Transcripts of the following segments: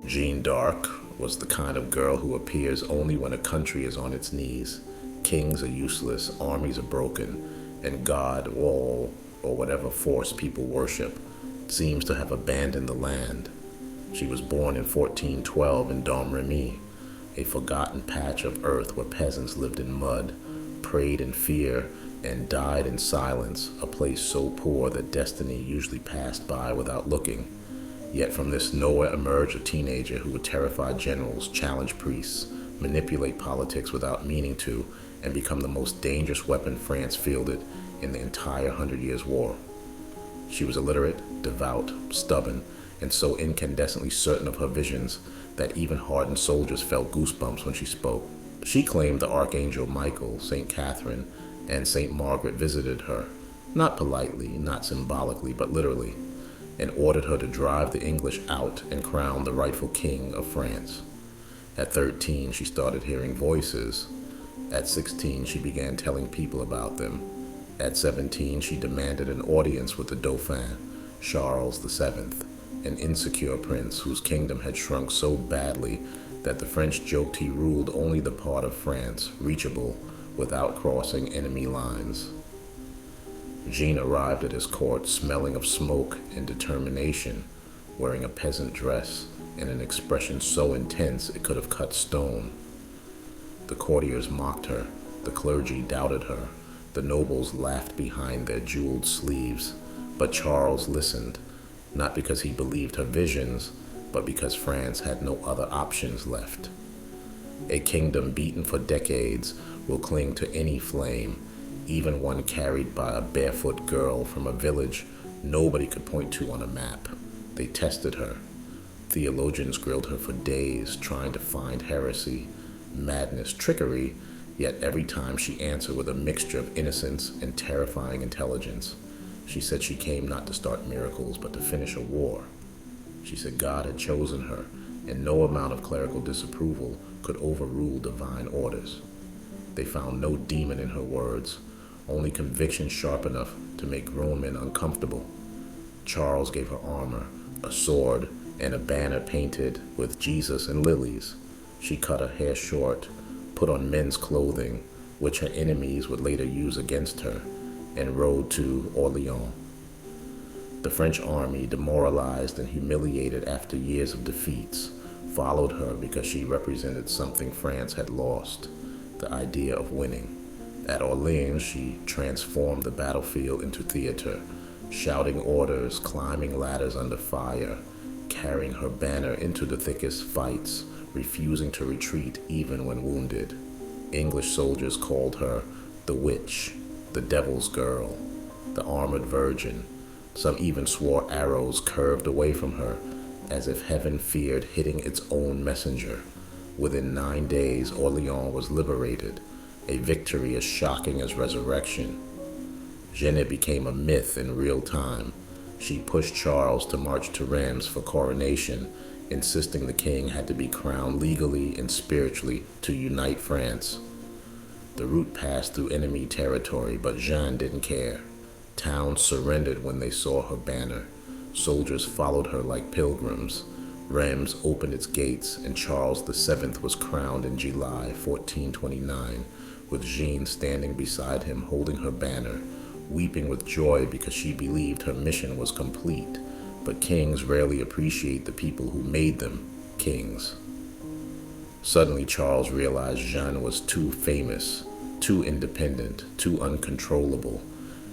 Jeanne d'Arc was the kind of girl who appears only when a country is on its knees. Kings are useless, armies are broken, and God, or whatever force people worship, seems to have abandoned the land. She was born in 1412 in Domremy, a forgotten patch of earth where peasants lived in mud, prayed in fear, and died in silence, a place so poor that destiny usually passed by without looking. Yet from this nowhere emerged a teenager who would terrify generals, challenge priests, manipulate politics without meaning to, and become the most dangerous weapon France fielded in the entire Hundred Years' War. She was illiterate, devout, stubborn, and so incandescently certain of her visions that even hardened soldiers felt goosebumps when she spoke. She claimed the Archangel Michael, St. Catherine, and St. Margaret visited her, not politely, not symbolically, but literally, and ordered her to drive the English out and crown the rightful king of France. At 13, she started hearing voices. At 16, she began telling people about them. At 17, she demanded an audience with the Dauphin, Charles VII, an insecure prince whose kingdom had shrunk so badly that the French joked he ruled only the part of France reachable without crossing enemy lines. Jeanne arrived at his court smelling of smoke and determination, wearing a peasant dress and an expression so intense it could have cut stone. The courtiers mocked her, the clergy doubted her, the nobles laughed behind their jeweled sleeves, but Charles listened, not because he believed her visions, but because France had no other options left. A kingdom beaten for decades will cling to any flame, even one carried by a barefoot girl from a village nobody could point to on a map. They tested her. Theologians grilled her for days, trying to find heresy, madness, trickery, yet every time she answered with a mixture of innocence and terrifying intelligence. She said she came not to start miracles, but to finish a war. She said God had chosen her, and no amount of clerical disapproval could overrule divine orders. They found no demon in her words, only conviction sharp enough to make grown men uncomfortable. Charles gave her armor, a sword, and a banner painted with Jesus and lilies. She cut her hair short, put on men's clothing, which her enemies would later use against her, and rode to Orleans. The French army, demoralized and humiliated after years of defeats, followed her because she represented something France had lost, the idea of winning. At Orleans, she transformed the battlefield into theater, shouting orders, climbing ladders under fire, carrying her banner into the thickest fights, refusing to retreat even when wounded. English soldiers called her the witch, the devil's girl, the armored virgin. Some even swore arrows curved away from her, as if heaven feared hitting its own messenger. Within 9 days, Orleans was liberated, a victory as shocking as resurrection. Jeanne became a myth in real time. She pushed Charles to march to Reims for coronation, insisting the king had to be crowned legally and spiritually to unite France. The route passed through enemy territory, but Jeanne didn't care. Towns surrendered when they saw her banner. Soldiers followed her like pilgrims. Reims opened its gates, and Charles VII was crowned in July 1429, with Jeanne standing beside him holding her banner, weeping with joy because she believed her mission was complete. But kings rarely appreciate the people who made them kings. Suddenly, Charles realized Jeanne was too famous, too independent, too uncontrollable,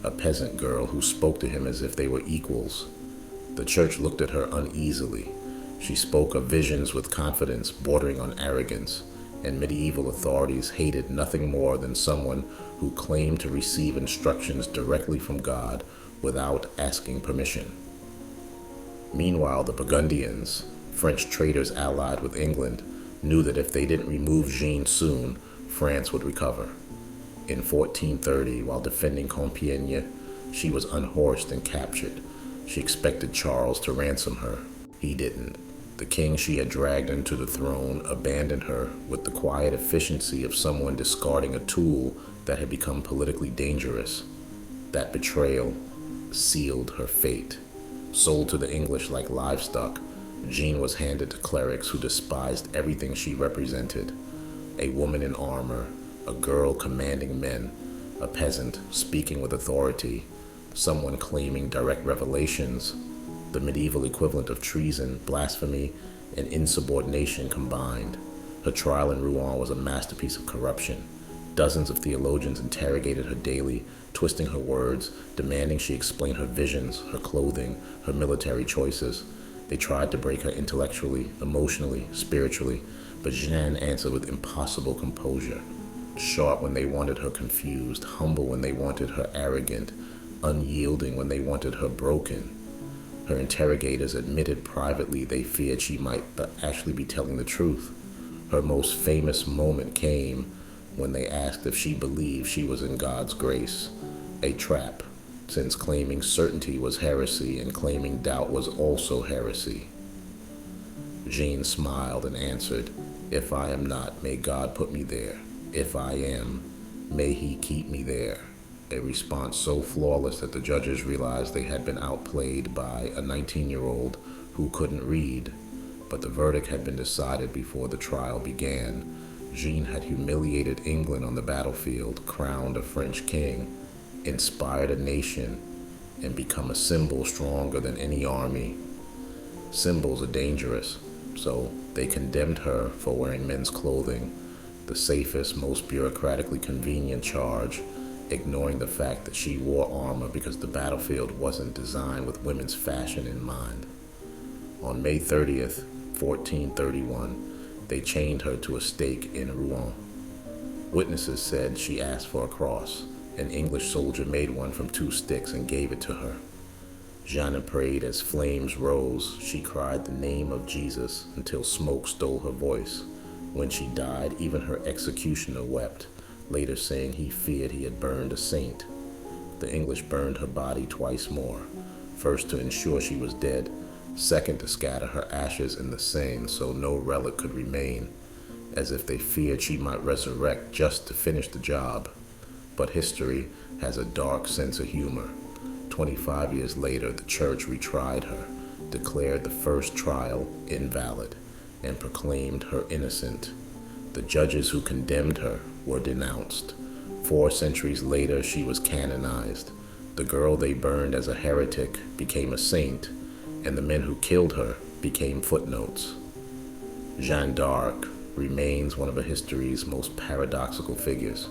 a peasant girl who spoke to him as if they were equals. The church looked at her uneasily. She spoke of visions with confidence bordering on arrogance, and medieval authorities hated nothing more than someone who claimed to receive instructions directly from God without asking permission. Meanwhile, the Burgundians, French traders allied with England, knew that if they didn't remove Jeanne soon, France would recover. In 1430, while defending Compiègne, she was unhorsed and captured. She expected Charles to ransom her. He didn't. The king she had dragged into the throne abandoned her with the quiet efficiency of someone discarding a tool that had become politically dangerous. That betrayal sealed her fate. Sold to the English like livestock, Jeanne was handed to clerics who despised everything she represented: a woman in armor, a girl commanding men, a peasant speaking with authority, someone claiming direct revelations, the medieval equivalent of treason, blasphemy, and insubordination combined. Her trial in Rouen was a masterpiece of corruption. Dozens of theologians interrogated her daily, twisting her words, demanding she explain her visions, her clothing, her military choices. They tried to break her intellectually, emotionally, spiritually, but Jeanne answered with impossible composure. Sharp when they wanted her confused, humble when they wanted her arrogant, unyielding when they wanted her broken. Her interrogators admitted privately they feared she might actually be telling the truth. Her most famous moment came when they asked if she believed she was in God's grace, a trap, since claiming certainty was heresy and claiming doubt was also heresy. Jeanne smiled and answered, "If I am not, may God put me there. If I am, may he keep me there." A response so flawless that the judges realized they had been outplayed by a 19-year-old who couldn't read. But the verdict had been decided before the trial began. Jeanne had humiliated England on the battlefield, crowned a French king, inspired a nation, and become a symbol stronger than any army. Symbols are dangerous, so they condemned her for wearing men's clothing, the safest, most bureaucratically convenient charge, ignoring the fact that she wore armor because the battlefield wasn't designed with women's fashion in mind. On May 30th, 1431, they chained her to a stake in Rouen. Witnesses said she asked for a cross. An English soldier made one from 2 sticks and gave it to her. Jeanne prayed as flames rose. She cried the name of Jesus until smoke stole her voice. When she died, even her executioner wept, later saying he feared he had burned a saint. The English burned her body twice more, first to ensure she was dead, second to scatter her ashes in the Seine so no relic could remain, as if they feared she might resurrect just to finish the job. But history has a dark sense of humor. 25 years later, the church retried her, declared the first trial invalid, and proclaimed her innocent. The judges who condemned her were denounced. 4 centuries later, she was canonized. The girl they burned as a heretic became a saint, and the men who killed her became footnotes. Jeanne d'Arc remains one of history's most paradoxical figures,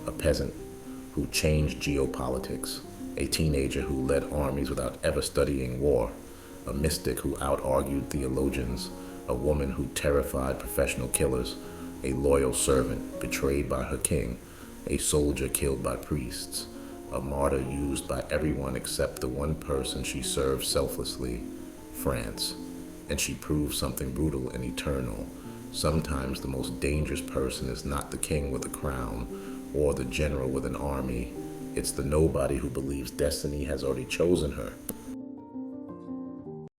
a peasant who changed geopolitics, a teenager who led armies without ever studying war, a mystic who out-argued theologians, a woman who terrified professional killers, a loyal servant betrayed by her king, a soldier killed by priests, a martyr used by everyone except the one person she served selflessly, France. And she proved something brutal and eternal. Sometimes the most dangerous person is not the king with a crown or the general with an army. It's the nobody who believes destiny has already chosen her.